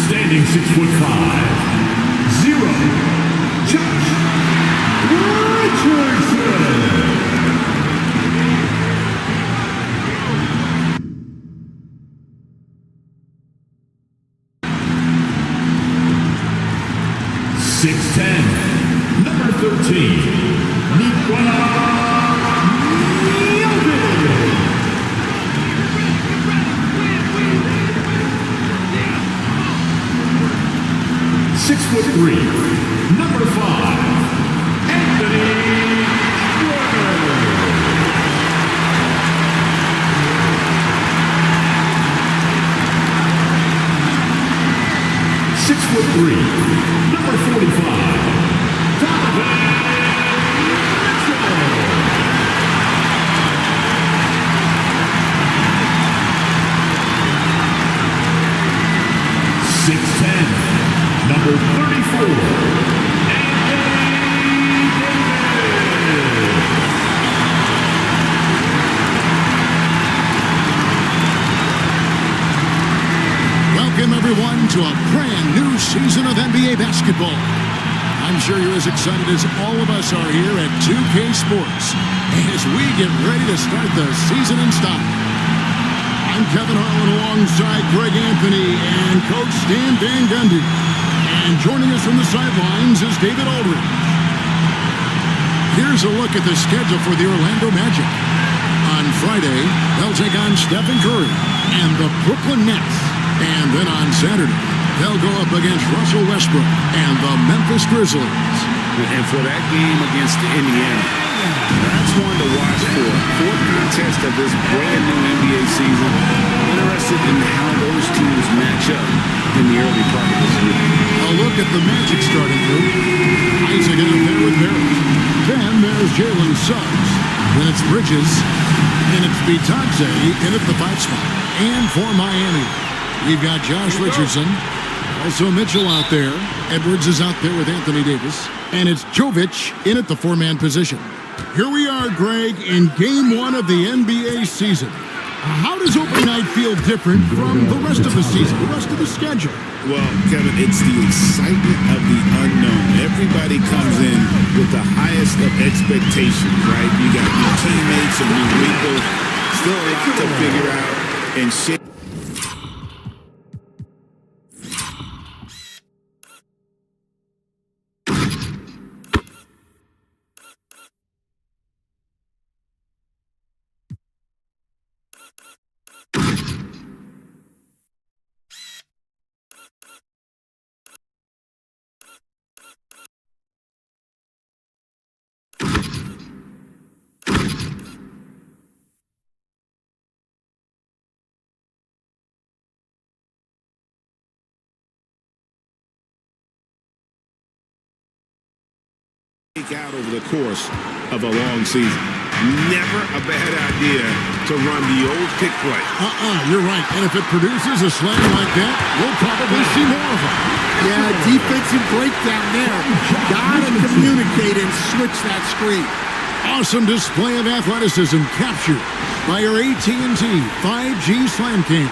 Standing 6'5", 0, Josh Richardson. 6'10", number 13, Nicola. 6'3", number 5, Anthony. 6'3", number 45, Donovan Mitchell. 6'10", number 34, Welcome, everyone, to a brand new season of NBA basketball. I'm sure you're as excited as all of us are here at 2K Sports as we get ready to start the season in style. I'm Kevin Harlan alongside Greg Anthony and Coach Stan Van Gundy. And joining us from the sidelines is David Aldridge. Here's a look at the schedule for the Orlando Magic. On Friday, they'll take on Stephen Curry and the Brooklyn Nets. And then on Saturday, they'll go up against Russell Westbrook and the Memphis Grizzlies. And for that game against Indiana, that's one to watch for. Fourth contest of this brand new NBA season. Interested in how those teams match up in the early part of this year. A look at the Magic starting group. Isaac out there with Barrett. Then there's Jalen Suggs. Then it's Bridges. Then it's Bitadze in at the 5 spot. And for Miami, we've got Josh Richardson. Also Mitchell out there. Edwards is out there with Anthony Davis. And it's Jovic in at the 4-man position. Here we are, Greg, in Game 1 of the NBA season. How does opening night feel different from the rest of the season, the rest of the schedule? Well, Kevin, it's the excitement of the unknown. Everybody comes in with the highest of expectations, right? You got new teammates and new people. Still a lot to figure out and shit. Out over the course of a long season. Never a bad idea to run the old pick play. You're right. And if it produces a slam like that, we'll probably see more of it. Yeah, defensive breakdown there. Gotta communicate and switch that screen. Awesome display of athleticism captured by your AT&T 5G Slam Cam.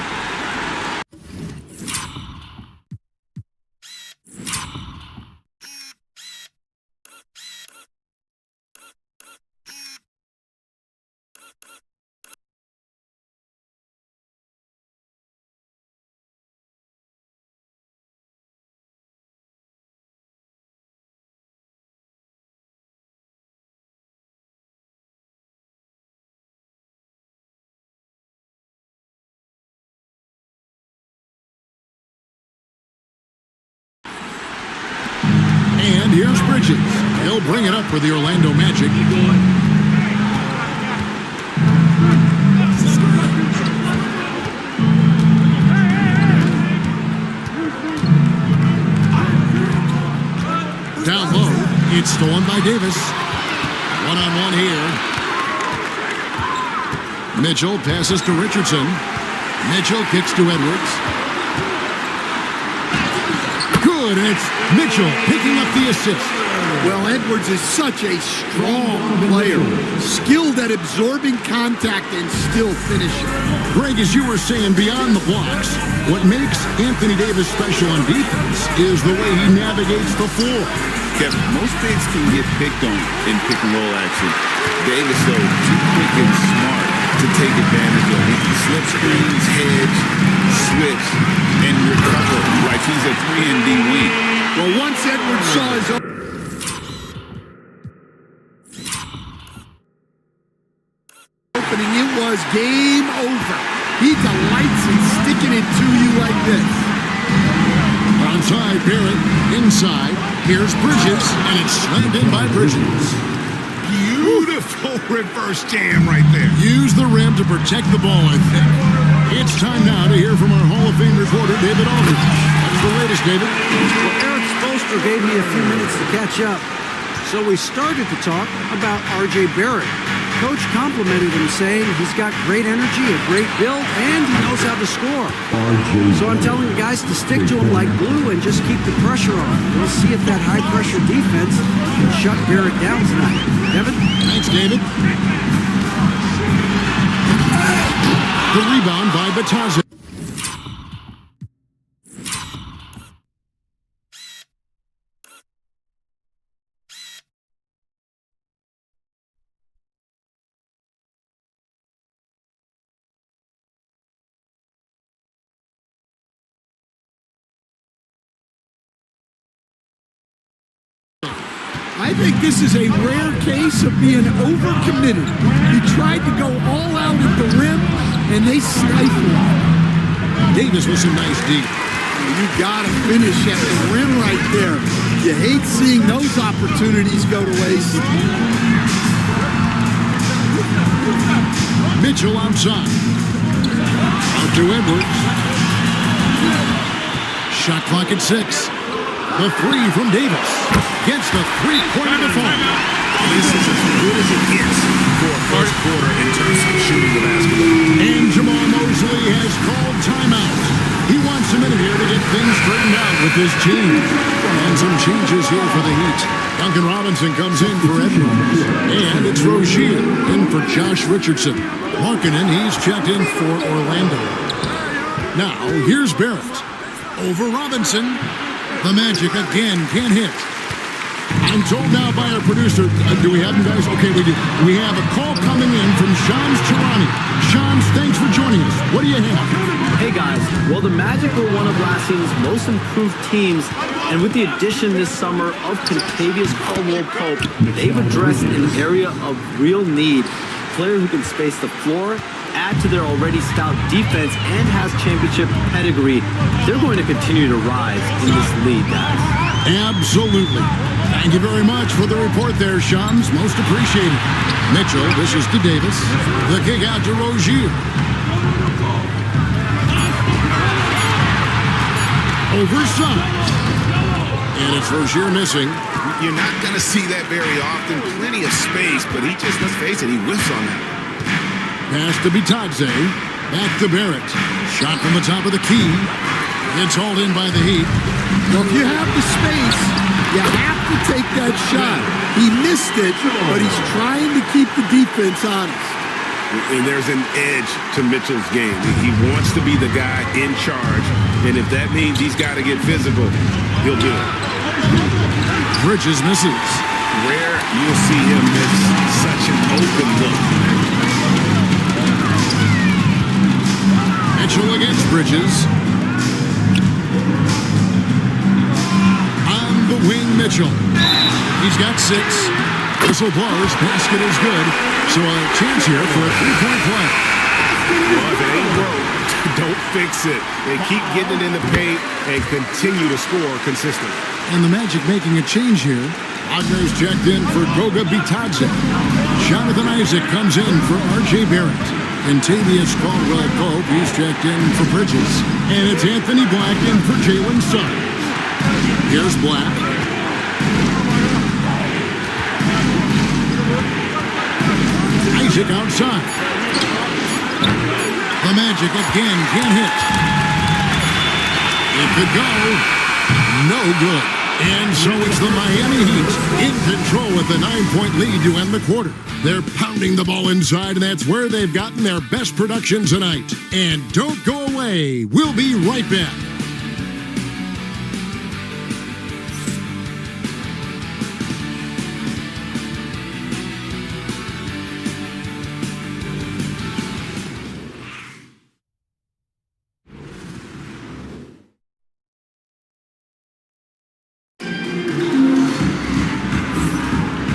And here's Bridges. He'll bring it up for the Orlando Magic. Down low, it's stolen by Davis. One-on-one here. Mitchell passes to Richardson. Mitchell kicks to Edwards. Good, and it's Mitchell picking up the assist. Well, Edwards is such a strong player, skilled at absorbing contact and still finishing. Greg, as you were saying, beyond the blocks, what makes Anthony Davis special on defense is the way he navigates the floor. Kevin, most bigs can get picked on in pick and roll action. Davis, though, too quick and smart to take advantage of it. He can slip screens, hedge, switch, and recover like he's a 3-and-D wing. Well, once Edwards saw his opening, it was game over. He delights in sticking it to you like this. Onside, Barrett, inside. Here's Bridges, and it's slammed in by Bridges. Beautiful reverse jam right there. Use the rim to protect the ball, I think. It's time now to hear from our Hall of Fame reporter, David Aldridge. What's the latest, David? Well, Eric Spoelstra gave me a few minutes to catch up. So we started to talk about R.J. Barrett. Coach complimented him, saying he's got great energy, a great build, and he knows how to score. So I'm telling the guys to stick to him like glue and just keep the pressure on. We'll see if that high-pressure defense can shut Barrett down tonight. Kevin? Thanks, David. The rebound by Batazzi. I think this is a rare case of being overcommitted. He tried to go all out at the rim, and they stifled him. Davis with some nice deep. You got to finish at the rim right there. You hate seeing those opportunities go to waste. Mitchell outside. Out to Edwards. Shot clock at 6. The three from Davis. Gets the three-pointer to fall. This is as good as it gets for a first quarter in terms of shooting the basketball. And Jamal Mosley has called timeout. He wants a minute here to get things straightened out with his team. And some changes here for the Heat. Duncan Robinson comes in for Edwards. And it's Rozier in for Josh Richardson. Markkanen, he's checked in for Orlando. Now, here's Barrett. Over Robinson. The Magic again can't hit. I'm told now by our producer, do we have him, guys? Okay, we do. We have a call coming in from Shams Charani. Shams, thanks for joining us. What do you have? Hey guys, well the Magic were one of last season's most improved teams, and with the addition this summer of Contavious Caldwell-Pope, they've addressed an area of real need. A player who can space the floor, add to their already stout defense, and has championship pedigree. They're going to continue to rise in this league, guys. Absolutely. Thank you very much for the report there, Shams. Most appreciated. Mitchell, this is to Davis. The kick out to Rozier. Oversized. And it's Rozier missing. You're not going to see that very often. Plenty of space, but he just, let's face it, he whiffs on that. Pass to Bitadze. Back to Barrett. Shot from the top of the key. It's hauled in by the Heat. Well, if you have the space, you have to take that shot. He missed it, but he's trying to keep the defense honest. And there's an edge to Mitchell's game. He wants to be the guy in charge, and if that means he's got to get physical, he'll do it. Bridges misses. Rare you'll see him miss such an open look. Mitchell against Bridges. On the wing, Mitchell. He's got 6. Whistle blows. Basket is good. So a chance here for a three-point play. Well, if it ain't broke, don't fix it. They keep getting it in the paint and continue to score consistently. And the Magic making a change here. Wagner's checked in for Goga Bitadze. Jonathan Isaac comes in for R.J. Barrett. Contavious Caldwell-Pope, he's checked in for Bridges. And it's Anthony Black in for Jalen Suggs. Here's Black. Isaac outside. The Magic again can't hit. It could go. No good. And so it's the Miami Heat in control with a 9-point lead to end the quarter. They're pounding the ball inside, and that's where they've gotten their best production tonight. And don't go away. We'll be right back.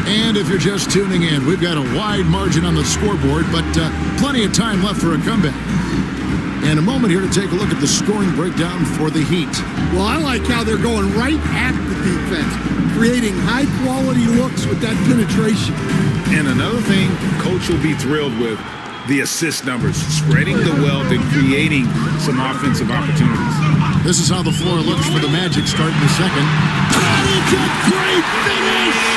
And if you're just tuning in, we've got a wide margin on the scoreboard, but plenty of time left for a comeback. And a moment here to take a look at the scoring breakdown for the Heat. Well, I like how they're going right at the defense, creating high-quality looks with that penetration. And another thing Coach will be thrilled with, the assist numbers, spreading the wealth and creating some offensive opportunities. This is how the floor looks for the Magic starting the second. That is a great finish!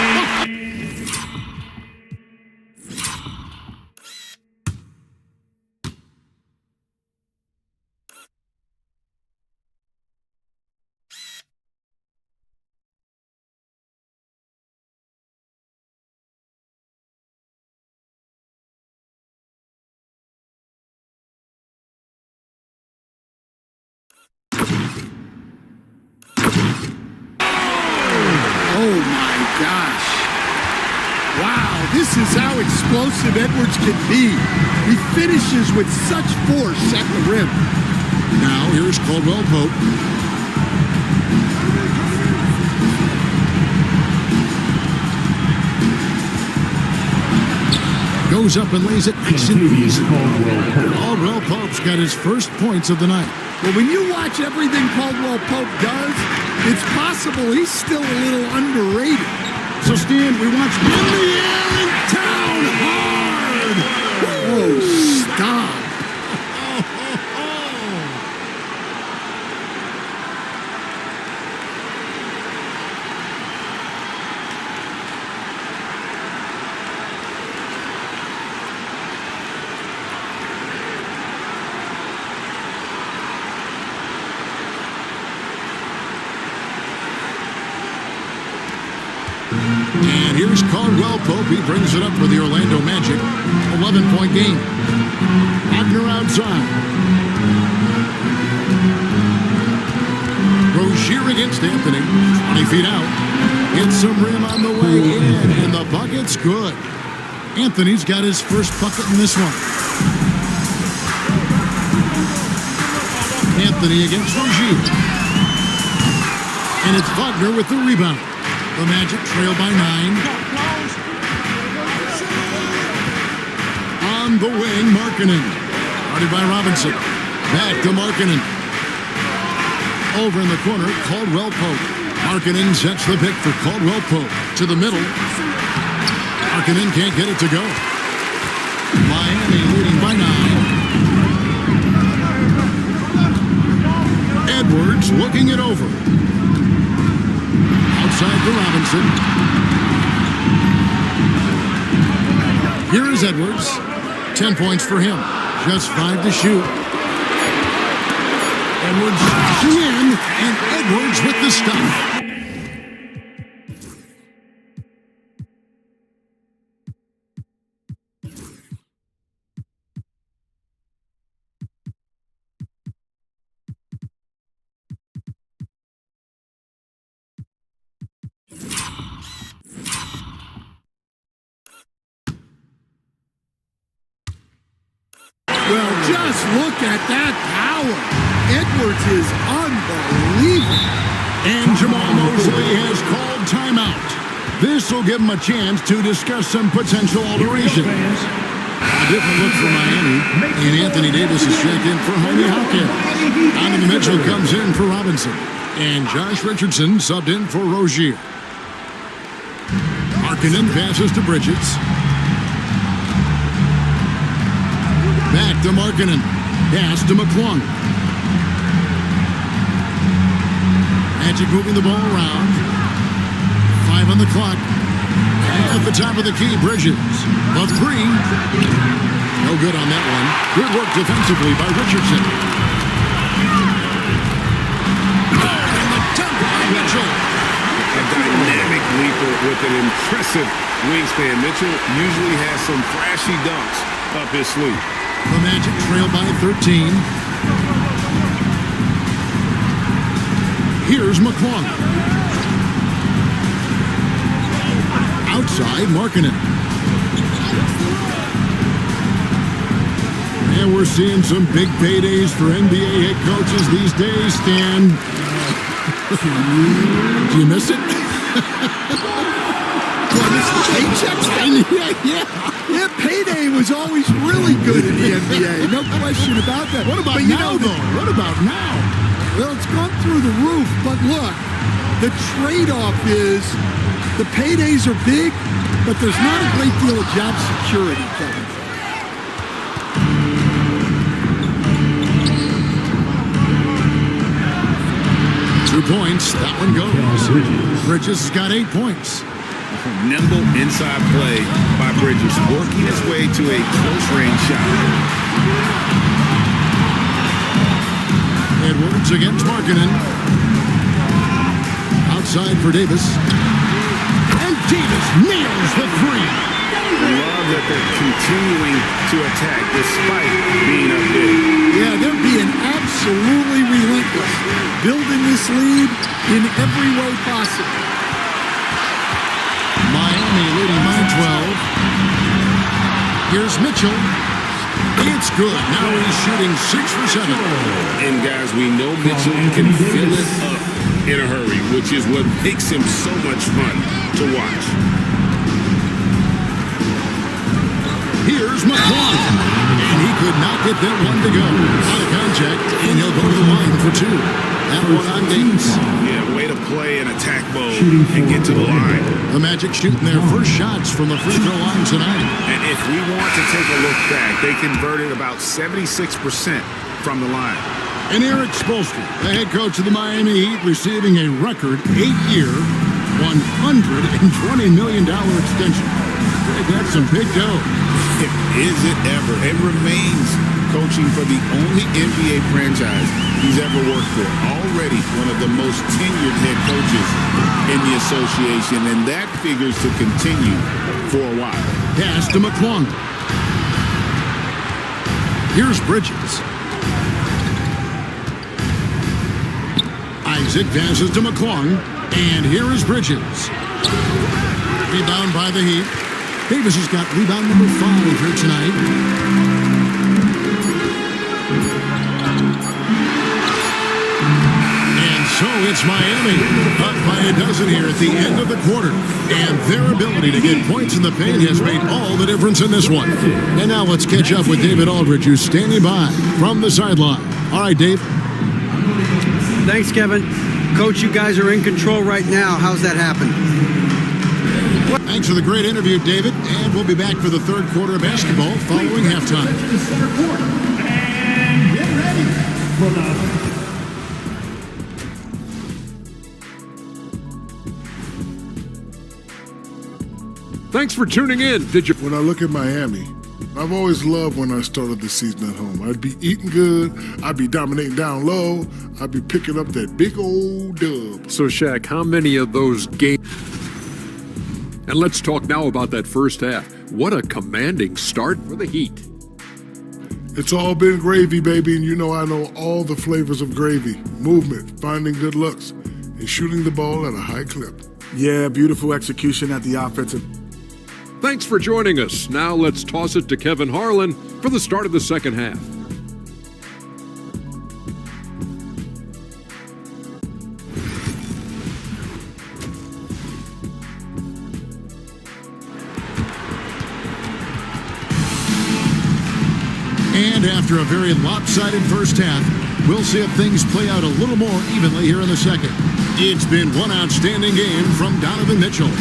Oh, my gosh. Wow, this is how explosive Edwards can be. He finishes with such force at the rim. Now, here's Caldwell Pope. Goes up and lays it nice and easy. Caldwell Pope's got his first points of the night. Well, when you watch everything Caldwell Pope does, it's possible he's still a little underrated. So, Stan, we watch in the air and down hard. Oh, stop. And here's Caldwell Pope. He brings it up for the Orlando Magic. 11-point game. Wagner outside. Rozier against Anthony. 20 feet out. Hits some rim on the way in, and the bucket's good. Anthony's got his first bucket in this one. Anthony against Rozier. And it's Wagner with the rebound. The Magic trail by 9. On the wing, Markkanen. Guarded by Robinson. Back to Markkanen. Over in the corner, Caldwell Pope. Markkanen sets the pick for Caldwell Pope. To the middle. Markkanen can't get it to go. Miami leading by 9. Edwards looking it over. Outside to Robinson. Here is Edwards. 10 points for him. Just 5 to shoot. Edwards in, and Edwards with the stop. Well, just look at that power. Edwards is unbelievable. And Jamal Mosley has called timeout. This will give him a chance to discuss some potential alterations. A different look for Miami. And Anthony Davis is checked in for Homie Hopkins. Donovan Mitchell comes in for Robinson. And Josh Richardson subbed in for Rozier. Markkanen passes to Bridges. Back to Markkanen. Pass to McClung. Magic moving the ball around. 5 on the clock. At the top of the key, Bridges. The 3. No good on that one. Good work defensively by Richardson. Oh, and the tempo by Mitchell. A dynamic leaper with an impressive wingspan. Mitchell usually has some flashy dunks up his sleeve. The Magic trail by 13. Here's McClung. Outside, Markkanen. And we're seeing some big paydays for NBA head coaches these days, Stan. Did you miss it? Yeah, payday was always really good in the NBA. No question about that. What about now, though? What about now? Well, it's gone through the roof, but look, the trade-off is the paydays are big, but there's not a great deal of job security, Kevin. 2 points. That one goes. Bridges has got 8 points. Nimble inside play by Bridges, working his way to a close-range shot. Edwards against Markkanen. Outside for Davis. And Davis nails the three. Love that they're continuing to attack despite being up big. Yeah, they're being absolutely relentless, building this lead in every way possible. Miami leading by 12. Here's Mitchell. It's good. Now he's shooting 6 for 7. And guys, we know Mitchell can fill it up in a hurry, which is what makes him so much fun to watch. Here's McClung. And he could not get that one to go. Out of contact, and he'll go to the line for 2. That one on Davis. Yeah, way to play in attack mode and get to the line. The Magic shooting their first shots from the free throw line tonight. And if we want to take a look back, they converted about 76% from the line. And Eric Spoelstra, the head coach of the Miami Heat, receiving a record 8-year, $120 million extension. That's some big dough. Is it ever? It remains coaching for the only NBA franchise he's ever worked for. Already one of the most tenured head coaches in the association, and that figures to continue for a while. Pass to McClung. Here's Bridges. Isaac passes to McClung, and here is Bridges. Rebound by the Heat. Davis has got rebound number 5 here tonight. And so it's Miami up by a dozen here at the end of the quarter. And their ability to get points in the paint has made all the difference in this one. And now let's catch up with David Aldridge, who's standing by from the sideline. All right, Dave. Thanks, Kevin. Coach, you guys are in control right now. How's that happen? Thanks for the great interview, David. And we'll be back for the third quarter of basketball following halftime. And get ready for the Thanks for tuning in. When I look at Miami, I've always loved when I started the season at home. I'd be eating good, I'd be dominating down low, I'd be picking up that big old dub. So, Shaq, how many of those games? And let's talk now about that first half. What a commanding start for the Heat. It's all been gravy, baby, and you know I know all the flavors of gravy. Movement, finding good looks, and shooting the ball at a high clip. Yeah, beautiful execution at the offensive. Thanks for joining us. Now let's toss it to Kevin Harlan for the start of the second half. And after a very lopsided first half, we'll see if things play out a little more evenly here in the second. It's been one outstanding game from Donovan Mitchell.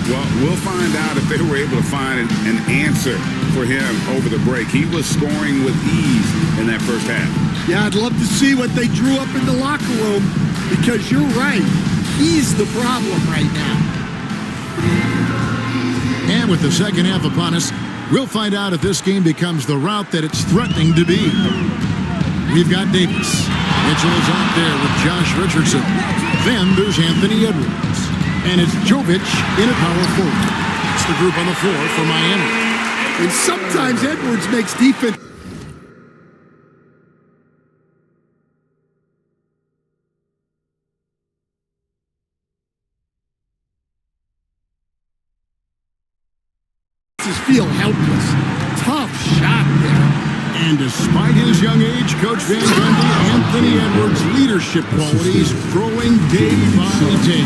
Well, we'll find out if they were able to find an answer for him over the break. He was scoring with ease in that first half. Yeah, I'd love to see what they drew up in the locker room, because you're right. He's the problem right now. And with the second half upon us, we'll find out if this game becomes the route that it's threatening to be. We've got Davis. Mitchell is out there with Josh Richardson. Then there's Anthony Edwards. And it's Jovic in at power forward. It's the group on the floor for Miami. And sometimes Edwards makes defense. Feel helpless. Tough shot there. And despite his young age, Coach Van Gundy, Anthony Edwards' leadership qualities growing day by day.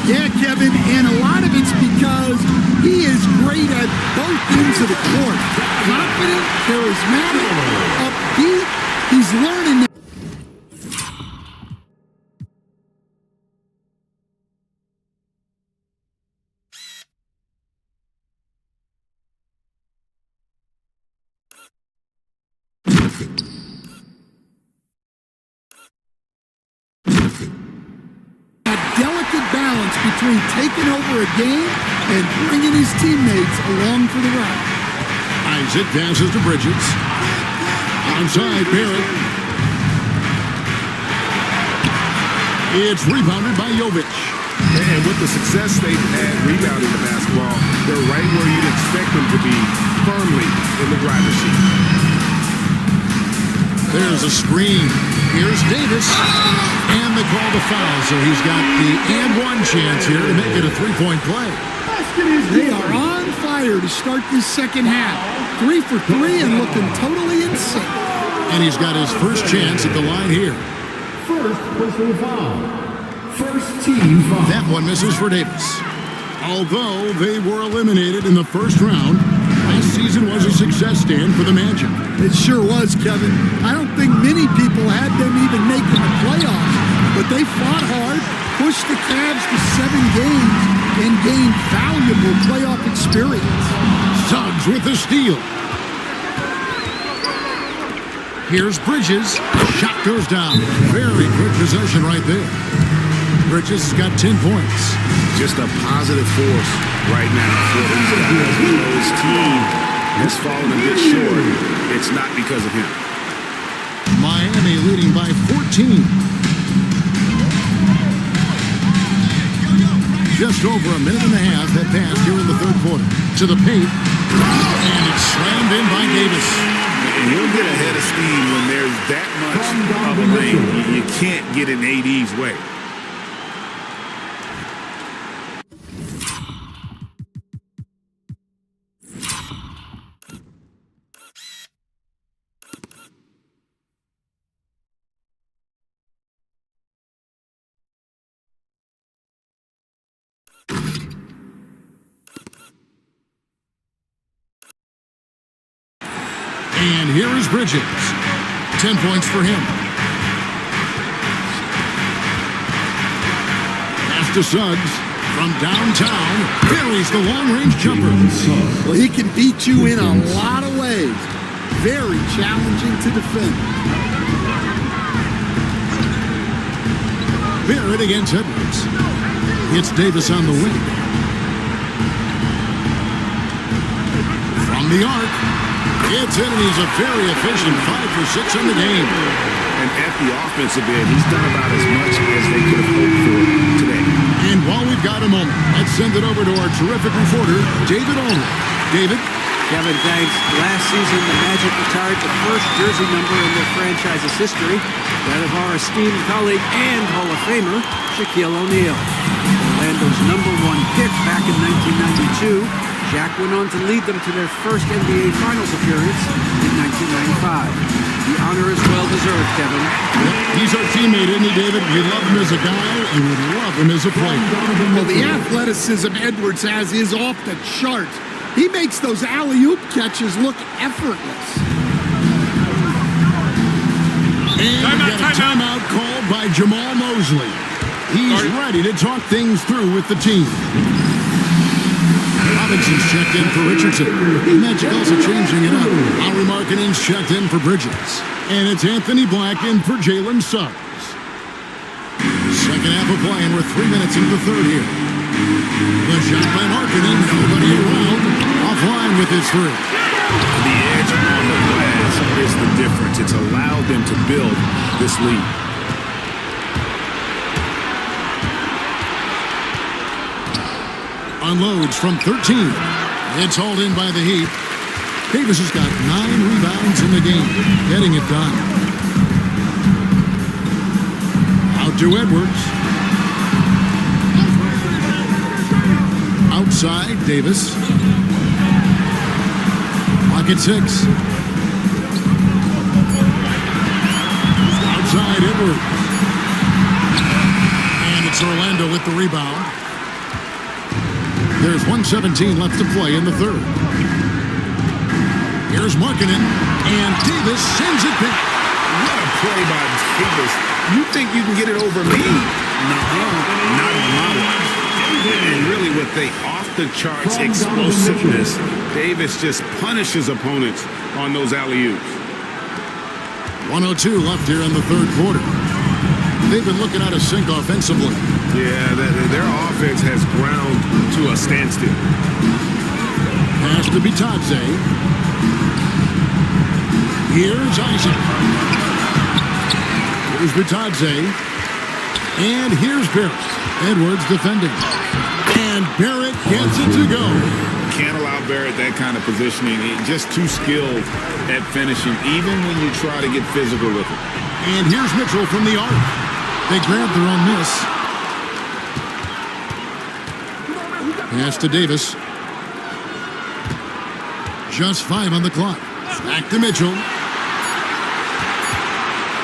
Yeah, Kevin, and a lot of it's because he is great at both ends of the court. Confident, charismatic, upbeat. He's learning that. Between taking over a game and bringing his teammates along for the ride. Isaac passes to Bridges. Onside, Barrett. It's rebounded by Jovic. And with the success they've had rebounding the basketball, they're right where you'd expect them to be, firmly in the driver's seat. There's a screen. Here's Davis. And they call the foul, so he's got the and-one chance here to make it a three-point play. They are on fire to start this second half. 3 for 3 and looking totally insane. And he's got his first chance at the line here. First personal foul. First team foul. That one misses for Davis. Although they were eliminated in the first round, last season was a success stand for the Magic. It sure was, Kevin. I don't think many people had them even making the playoffs, but they fought hard, pushed the Cavs to 7 games, and gained valuable playoff experience. Suggs with the steal. Here's Bridges. Shot goes down. Very quick possession right there. Bridges has got 10 points. Just a positive force right now for these guys. Though his team has fallen a bit short, it's not because of him. Miami leading by 14. Just over a minute and a half had passed here in the third quarter. To the paint. And it's slammed in by Davis. And he'll get ahead of steam when there's that much of a lane. You can't get in AD's way. And here is Bridges. 10 points for him. Pass to Suggs. From downtown, buries the long-range jumper. Well, he can beat you in a lot of ways. Very challenging to defend. Barrett against Edwards. It's Davis on the wing. From the arc. It's in, and he's a very efficient 5 for 6 in the game. And at the offensive end, he's done about as much as they could have hoped for today. And while we've got a moment, let's send it over to our terrific reporter, David Allred. David? Kevin, thanks. Last season, the Magic retired the first jersey number in their franchise's history, that of our esteemed colleague and Hall of Famer, Shaquille O'Neal. Orlando's #1 pick back in 1992, Shaq went on to lead them to their first NBA Finals appearance in 1995. The honor is well-deserved, Kevin. He's our teammate, isn't he, David? We love him as a guy, and we love him as a player. Well, the athleticism Edwards has is off the charts. He makes those alley-oop catches look effortless. And we got a timeout called by Jamal Mosley. He's ready to talk things through with the team. Robinson's checked in for Richardson. Magic also changing it up. Lowry Markkanen's checked in for Bridges. And it's Anthony Black in for Jalen Suggs. Second half of play, and we're 3 minutes into the third here. The shot by Markkanen, nobody around. offline with his three. The edge on the glass is the difference. It's allowed them to build this lead. Unloads from 13. It's hauled in by the Heat. Davis has got 9 rebounds in the game, getting it done. Out to Edwards. Outside, Davis. Pocket 6. Outside, Edwards. And it's Orlando with the rebound. There's 1:17 left to play in the third. Here's Markkanen, and Davis sends it back. What a play by Davis. You think you can get it over me? No, not on my watch. And really with the off-the-charts explosiveness, Davis just punishes opponents on those alley-oops. 1:02 left here in the third quarter. They've been looking out of sync offensively. Yeah, their offense has ground to a standstill. Pass to Bitadze. Here's Isaac. Here's Bitadze. And here's Barrett. Edwards defending. And Barrett gets it to go. Can't allow Barrett that kind of positioning. He's just too skilled at finishing, even when you try to get physical with him. And here's Mitchell from the arc. They grabbed their own miss. Pass to Davis. Just 5 on the clock. Back to Mitchell.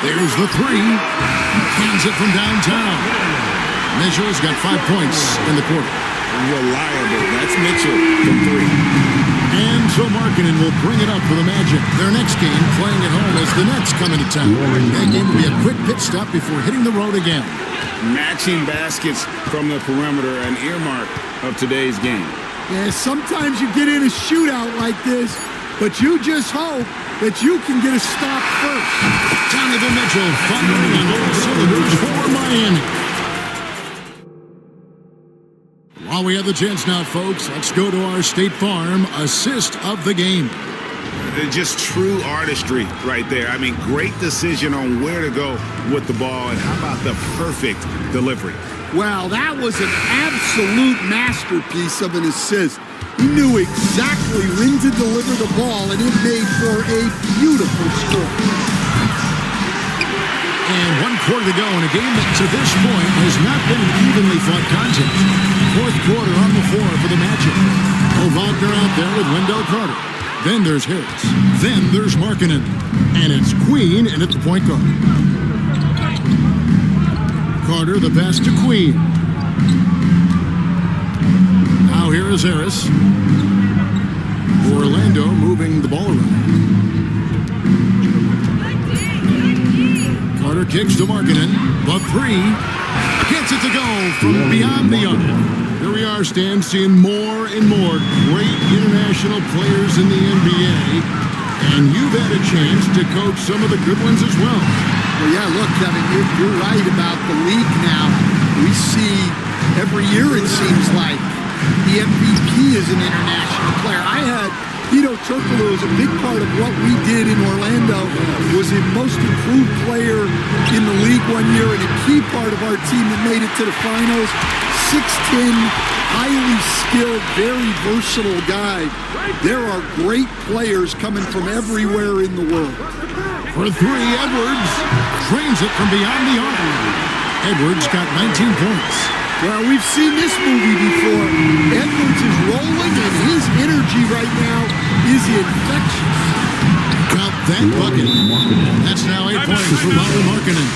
There's the three. Cans it from downtown. Mitchell's got 5 points in the quarter. Reliable. That's Mitchell from 3. And so Markkanen will bring it up for the Magic. Their next game, playing at home as the Nets come into town. That game will be a quick pit stop before hitting the road again. Matching baskets from the perimeter, an earmark of today's game. Yeah, sometimes you get in a shootout like this, but you just hope that you can get a stop first. Donovan Mitchell firing on all cylinders for Miami. While we have the chance now, folks, let's go to our State Farm assist of the game. Just true artistry right there. I mean, great decision on where to go with the ball, and how about the perfect delivery? Wow, that was an absolute masterpiece of an assist. He knew exactly when to deliver the ball, and it made for a beautiful score. And 1 quarter to go in a game that to this point has not been an evenly fought contest. Fourth quarter on the floor for the Magic. Wagner out there with Wendell Carter. Then there's Harris. Then there's Markkanen. And it's Queen in at the point guard. Carter, the pass to Queen. Now here is Harris. Orlando moving the ball around. Carter kicks to Markkanen. The three. Gets it to go from beyond the arc. Here we are, Stan, seeing more and more great international players in the NBA. And you've had a chance to coach some of the good ones as well. Well, yeah, look, Kevin, you're right about the league now. We see every year, it seems like, the MVP is an international player. I had Vito Turkoglu was a big part of what we did in Orlando, was a most improved player in the league one year and a key part of our team that made it to the finals. 6'10", highly skilled, very versatile guy. There are great players coming from everywhere in the world. For three, Edwards trains it from beyond the arc. Edwards got 19 points. Well, we've seen this movie before. Edwards is rolling, and his energy right now is infectious. Well, that bucket. That's now 8 points for Markkanen.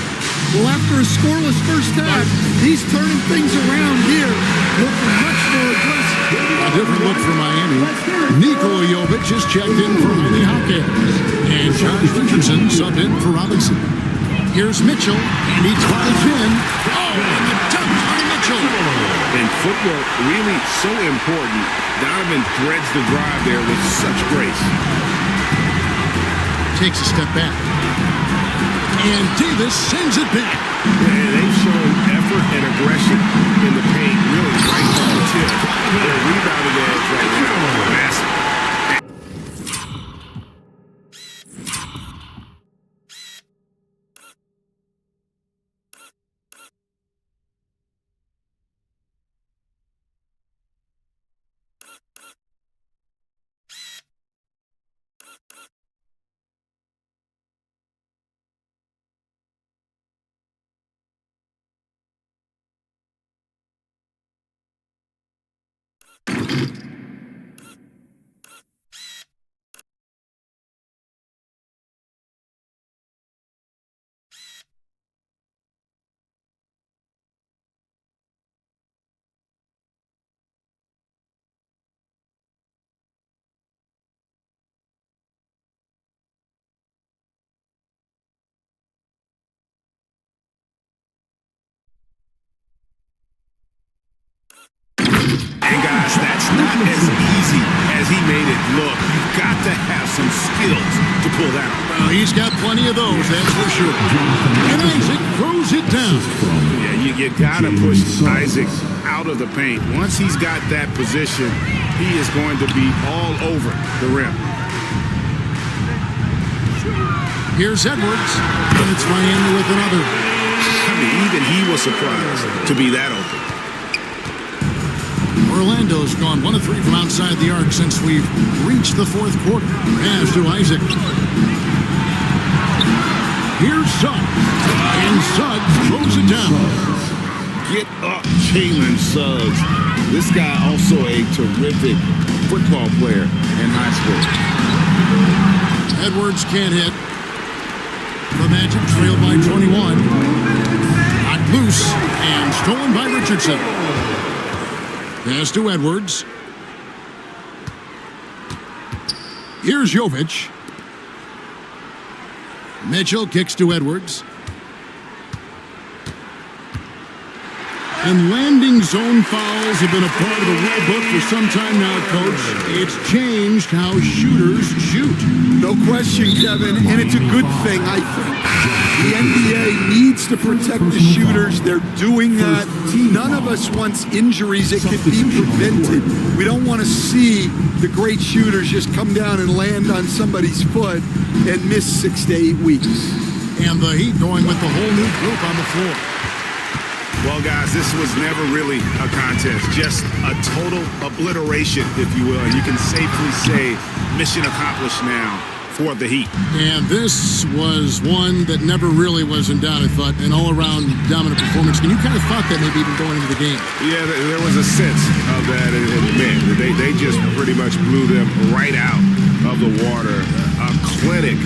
Well, after a scoreless first half, he's turning things around here, looking much more aggressive. A different look for Miami. Nikola Jovic just checked in for Riley Hawkins. And Josh Richardson subbed in for Robinson. Here's Mitchell, and he drives in. Oh, and the dunk by Mitchell. And footwork really so important. Donovan threads the drive there with such grace. Takes a step back. And Davis sends it back. And they've shown effort and aggression in the paint, really right from the tip. Their rebounding edge right now, massive. And guys, that's not as easy as he made it look. You've got to have some skills to pull that off. Well, he's got plenty of those, that's for sure. And Isaac throws it down. Yeah, you got to push Isaac out of the paint. Once he's got that position, he is going to be all over the rim. Here's Edwards, and it's Miami with another. I mean, even he was surprised to be that open. Orlando's gone 1 of 3 from outside the arc since we've reached the fourth quarter. Pass to Isaac. Here's Suggs. And Suggs throws it down. Get up, Jalen Suggs. This guy also a terrific football player in high school. Edwards can't hit. The Magic trail by 21. Knocked loose and stolen by Richardson. Pass to Edwards. Here's Jovic. Mitchell kicks to Edwards. And landing zone fouls have been a part of the rule book for some time now, Coach. It's changed how shooters shoot. No question, Kevin, and it's a good thing, I think. The NBA needs to protect the shooters. They're doing that. None of us wants injuries that could be prevented. We don't want to see the great shooters just come down and land on somebody's foot and miss 6 to 8 weeks. And the Heat going with the whole new group on the floor. Well, guys, this was never really a contest, just a total obliteration, if you will. And you can safely say mission accomplished now for the Heat. And this was one that never really was in doubt, I thought, an all-around dominant performance. And you kind of thought that maybe even going into the game. Yeah, there was a sense of that in the men. They just pretty much blew them right out of the water. A clinic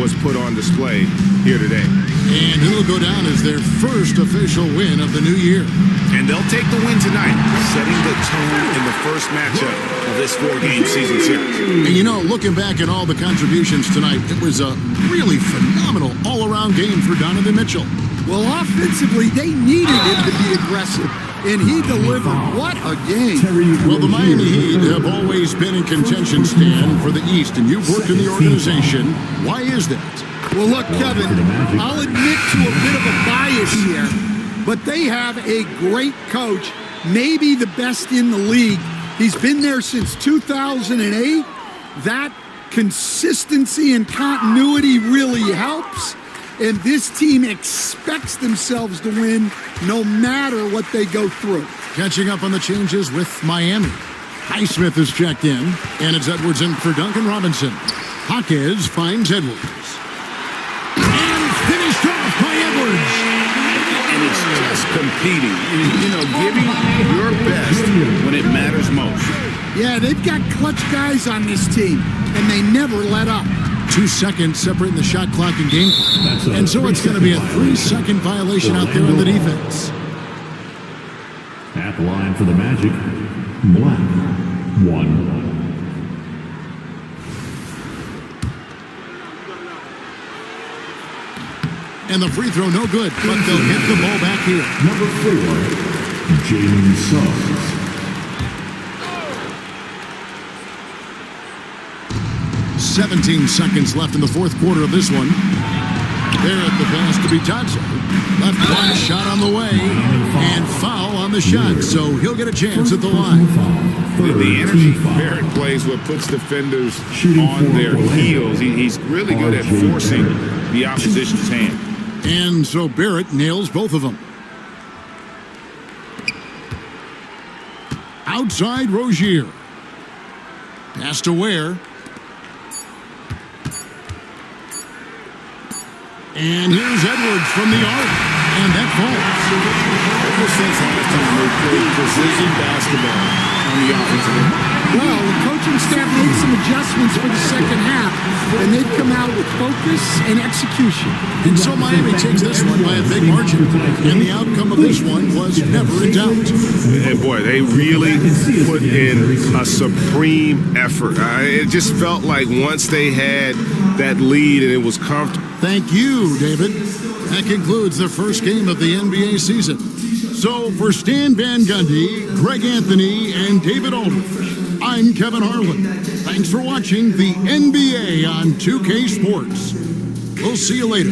was put on display here today. And it will go down as their first official win of the new year. And they'll take the win tonight, setting the tone in the first matchup of this 4-game season series. And you know, looking back at all the contributions tonight, it was a really phenomenal all-around game for Donovan Mitchell. Well, offensively, they needed him to be aggressive, and he delivered. What a game. Well, the Miami Heat have always been in contention, Stan, for the East, and you've worked in the organization. Why is that? Well, look, Kevin, I'll admit to a bit of a bias here, but they have a great coach, maybe the best in the league. He's been there since 2008. That consistency and continuity really helps. And this team expects themselves to win no matter what they go through. Catching up on the changes with Miami. Highsmith is checked in, and it's Edwards in for Duncan Robinson. Jaquez finds Edwards. And finished off by Edwards. And it's just competing, you know, giving your best when it matters most. Yeah, they've got clutch guys on this team, and they never let up. 2 seconds separating the shot clock and game clock. And so it's going to be a 3-second violation out there on the defense. At the line for the Magic, Black, 1. And the free throw no good, but they'll get the ball back here. Number 4, Jalen Suggs. 17 seconds left in the fourth quarter of this one. There at the pass to Bitadze. Left one shot on the way, and foul on the shot, so he'll get a chance at the line. The energy Barrett plays what puts defenders on their heels. He's really good at forcing the opposition's hand. And so Barrett nails both of them. Outside Rozier. Pass to Ware. And here's Edwards from the arc. And that falls. Ever since halftime, they played precision basketball on the offensive end. Well, the coaching staff made some adjustments for the second half, and they've come out with focus and execution. And so Miami takes this one by a big margin. And the outcome of this one was never in doubt. And boy, they really put in a supreme effort. It just felt like once they had that lead and it was comfortable. Thank you, David. That concludes the first game of the NBA season. So for Stan Van Gundy, Greg Anthony, and David Aldridge, I'm Kevin Harlan. Thanks for watching the NBA on 2K Sports. We'll see you later.